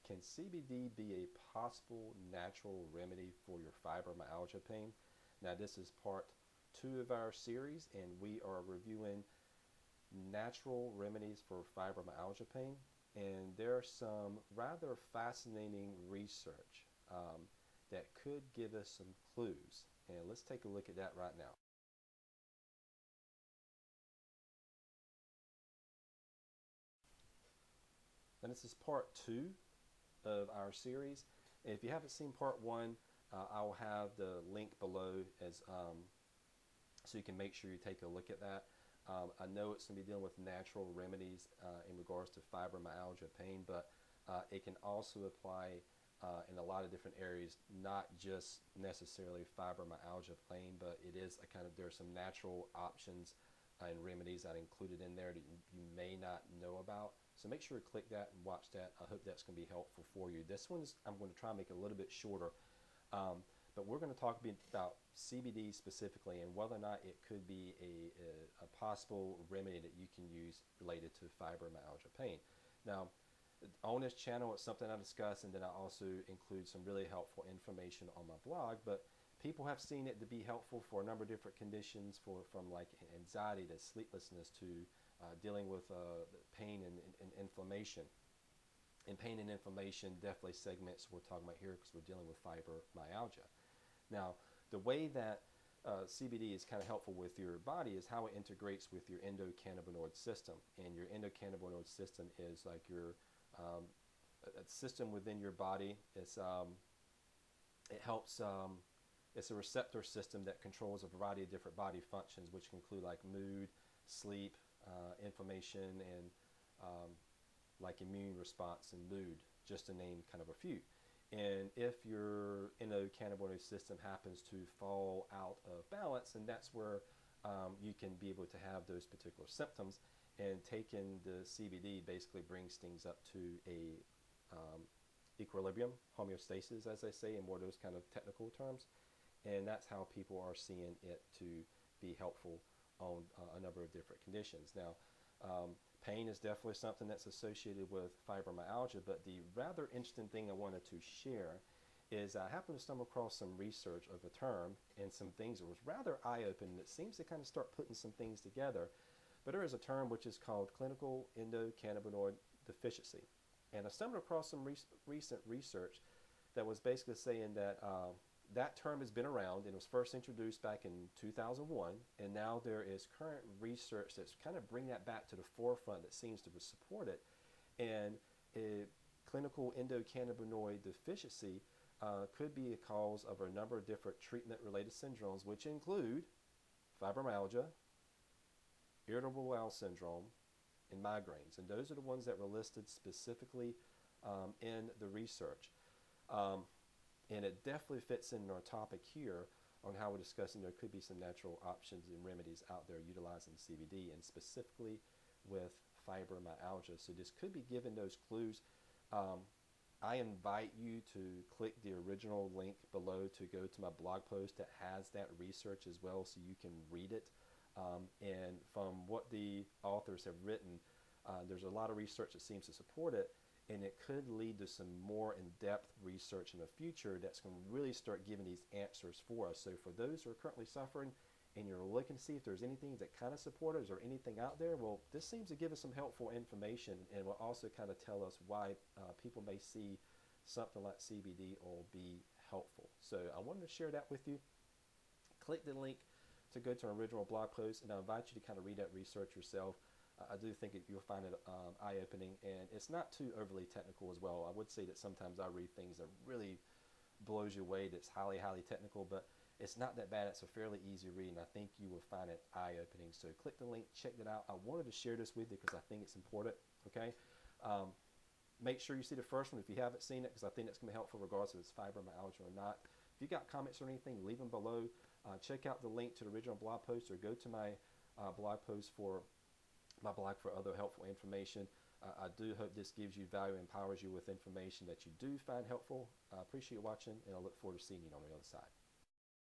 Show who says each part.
Speaker 1: Can CBD be a possible natural remedy for your fibromyalgia pain? Now, this is part 2 of our series, and we are reviewing natural remedies for fibromyalgia pain. And there's some rather fascinating research that could give us some clues. And let's take a look at that right now. And this is part 2 of our series. And if you haven't seen part 1, I will have the link below as so you can make sure you take a look at that. I know it's going to be dealing with natural remedies in regards to fibromyalgia pain, but it can also apply in a lot of different areas, not just necessarily fibromyalgia pain, but it is a kind of, there's some natural options and remedies that are included in there that you may not know about. So make sure to click that and watch that. I hope that's going to be helpful for you. This one's, I'm going to try and make it a little bit shorter, but we're going to talk about CBD specifically and whether or not it could be a possible remedy that you can use related to fibromyalgia pain. Now, on this channel, it's something I discuss, and then I also include some really helpful information on my blog, but people have seen it to be helpful for a number of different conditions, from like anxiety to sleeplessness to dealing with pain and inflammation. And pain and inflammation definitely segments we're talking about here because we're dealing with fibromyalgia. Now, the way that CBD is kind of helpful with your body is how it integrates with your endocannabinoid system. And your endocannabinoid system is like your a system within your body. It's it helps. It's a receptor system that controls a variety of different body functions, which include like mood, sleep, inflammation, and like immune response and mood, just to name kind of a few. And if your endocannabinoid system happens to fall out of balance, and that's where you can be able to have those particular symptoms. And taking the CBD basically brings things up to a equilibrium, homeostasis, as they say, in more of those kind of technical terms. And that's how people are seeing it to be helpful on a number of different conditions. Now, pain is definitely something that's associated with fibromyalgia, but the rather interesting thing I wanted to share is I happened to stumble across some research of a term and some things that was rather eye-opening that seems to kind of start putting some things together. But there is a term which is called clinical endocannabinoid deficiency. And I stumbled across some recent research that was basically saying that that term has been around and was first introduced back in 2001, and now there is current research that's kind of bring that back to the forefront that seems to support it. And clinical endocannabinoid deficiency could be a cause of a number of different treatment-related syndromes, which include fibromyalgia, irritable bowel syndrome, and migraines. And those are the ones that were listed specifically in the research. And it definitely fits in our topic here on how we're discussing there could be some natural options and remedies out there utilizing CBD, and specifically with fibromyalgia. So this could be given those clues. I invite you to click the original link below to go to my blog post that has that research as well, so you can read it. And from what the authors have written, there's a lot of research that seems to support it. And it could lead to some more in-depth research in the future that's going to really start giving these answers for us. So for those who are currently suffering and you're looking to see if there's anything that kind of support us or anything out there, well, this seems to give us some helpful information, and will also kind of tell us why people may see something like CBD or be helpful. So I wanted to share that with you. Click the link to go to our original blog post, and I invite you to kind of read that research yourself. I do think you'll find it eye-opening, and it's not too overly technical as well. I would say that sometimes I read things that really blows you away, that's highly, highly technical, but it's not that bad. It's a fairly easy read, and I think you will find it eye-opening. So click the link, check it out. I wanted to share this with you because I think it's important, okay? Make sure you see the first one if you haven't seen it, because I think it's going to be helpful regardless if it's fibromyalgia or not. If you got comments or anything, leave them below. Check out the link to the original blog post, or go to my blog post for my blog for other helpful information. I do hope this gives you value and empowers you with information that you do find helpful. I appreciate you watching, and I look forward to seeing you on the other side.